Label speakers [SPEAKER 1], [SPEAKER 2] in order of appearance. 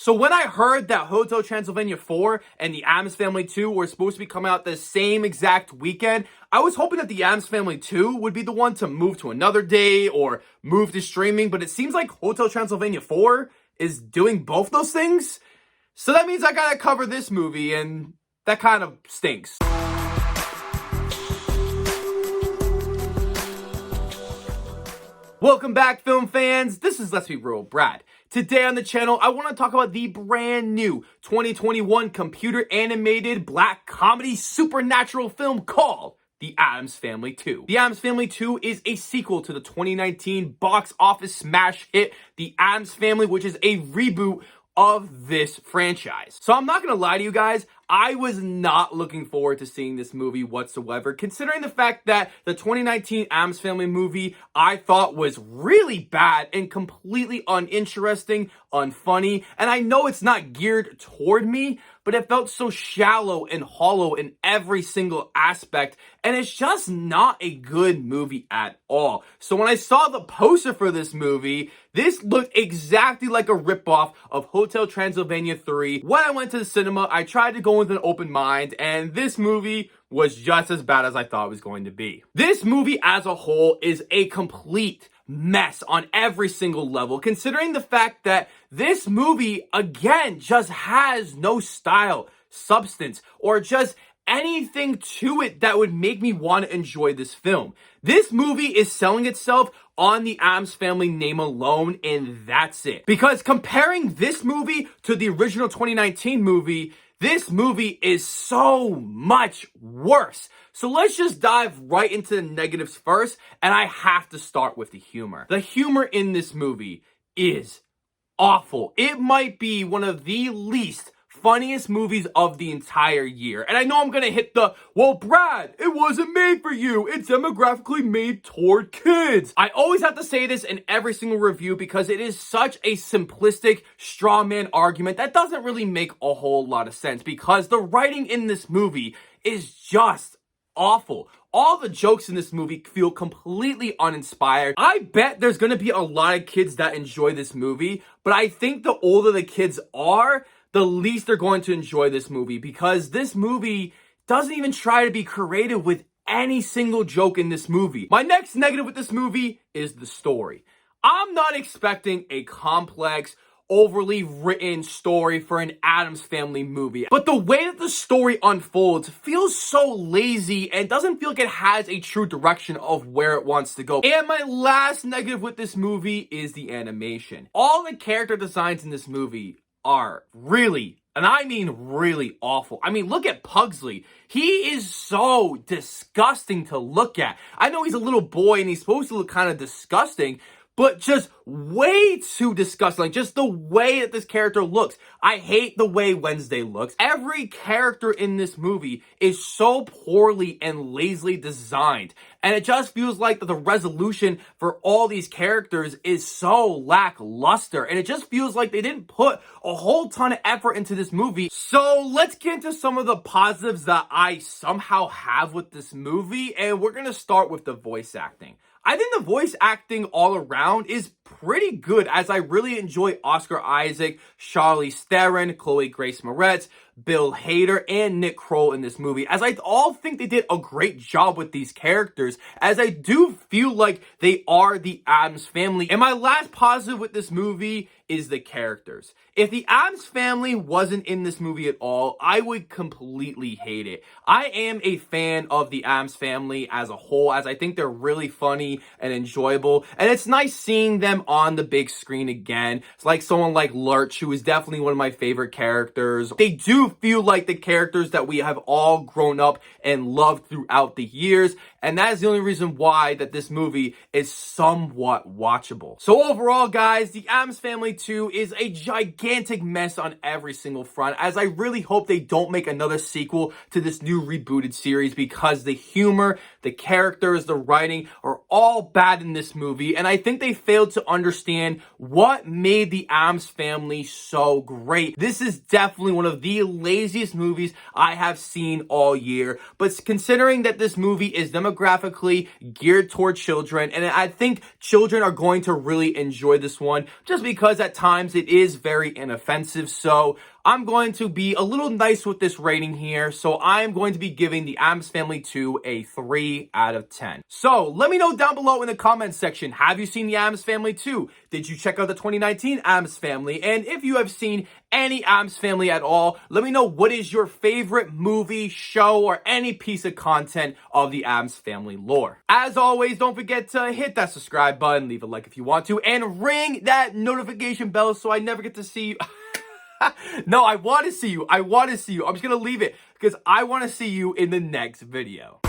[SPEAKER 1] So when I heard that Hotel Transylvania 4 and The Addams Family 2 were supposed to be coming out the same exact weekend, I was hoping that The Addams Family 2 would be the one to move to another day or move to streaming, but it seems like Hotel Transylvania 4 is doing both those things. So that means I gotta cover this movie, and that kind of stinks. Welcome back, film fans. This is Let's Be Real Brad. Today on the channel, I want to talk about the brand new 2021 computer animated black comedy supernatural film called The Addams Family 2. The Addams Family 2 is a sequel to the 2019 box office smash hit The Addams Family, which is a reboot of this franchise. So I'm not gonna lie to you guys, I was not looking forward to seeing this movie whatsoever, considering the fact that the 2019 Addams Family movie I thought was really bad and completely uninteresting, unfunny, and I know it's not geared toward me, but it felt so shallow and hollow in every single aspect, and it's just not a good movie at all. So when I saw the poster for this movie, this looked exactly like a ripoff of Hotel Transylvania 3. When I went to the cinema, I tried to go with an open mind, and this movie was just as bad as I thought it was going to be. This movie as a whole is a complete mess on every single level, considering the fact that this movie, again, just has no style, substance, or just anything to it that would make me want to enjoy this film. This movie is selling itself on the Addams Family name alone, and that's it. Because comparing this movie to the original 2019 movie, this movie is so much worse. So let's just dive right into the negatives first, and I have to start with the humor. The humor in this movie is awful. It might be one of the least funniest movies of the entire year. And I know I'm gonna hit the, well, Brad, it wasn't made for you. It's demographically made toward kids. I always have to say this in every single review because it is such a simplistic straw man argument that doesn't really make a whole lot of sense, because the writing in this movie is just awful. All the jokes in this movie feel completely uninspired. I bet there's gonna be a lot of kids that enjoy this movie, but I think the older the kids are, the least they're going to enjoy this movie, because this movie doesn't even try to be creative with any single joke in this movie. My next negative with this movie is the story. I'm not expecting a complex, overly written story for an Addams Family movie, but the way that the story unfolds feels so lazy and doesn't feel like it has a true direction of where it wants to go. And my last negative with this movie is the animation. All the character designs in this movie are really, and I mean really, awful. I mean, look at Pugsley. He is so disgusting to look at. I know he's a little boy and he's supposed to look kind of disgusting, but just way too disgusting. Like, just the way that this character looks. I hate the way Wednesday looks. Every character in this movie is so poorly and lazily designed. And it just feels like the resolution for all these characters is so lackluster. And it just feels like they didn't put a whole ton of effort into this movie. So let's get into some of the positives that I somehow have with this movie. And we're going to start with the voice acting. I think the voice acting all around is pretty good, as I really enjoy Oscar Isaac, Charlize Theron, Chloe Grace Moretz, Bill Hader, and Nick Kroll in this movie, as I all think they did a great job with these characters, as I do feel like they are the Addams Family. And my last positive with this movie is the characters. If the Addams Family wasn't in this movie at all, I would completely hate it. I am a fan of the Addams Family as a whole, as I think they're really funny and enjoyable, and it's nice seeing them on the big screen again. It's like someone like Lurch, who is definitely one of my favorite characters. They do feel like the characters that we have all grown up and loved throughout the years, and that is the only reason why that this movie is somewhat watchable. So overall, guys, The Addams Family 2 is a gigantic mess on every single front, as I really hope they don't make another sequel to this new rebooted series, because the humor, the characters, the writing are all bad in this movie, and I think they failed to understand what made The Addams Family so great. This is definitely one of the laziest movies I have seen all year, but considering that this movie is demographically demographically geared toward children, and I think children are going to really enjoy this one just because at times it is very inoffensive. So I'm going to be a little nice with this rating here. So I'm going to be giving the Addams Family 2 a 3 out of 10. So let me know down below in the comments section, have you seen the Addams Family 2? Did you check out the 2019 Addams Family? And if you have seen any Addams Family at all, let me know what is your favorite movie, show, or any piece of content of the Addams Family lore. As always, don't forget to hit that subscribe button, leave a like if you want to, and ring that notification bell so I never get to see you. No, I want to see you. I'm just going to leave it because I want to see you in the next video.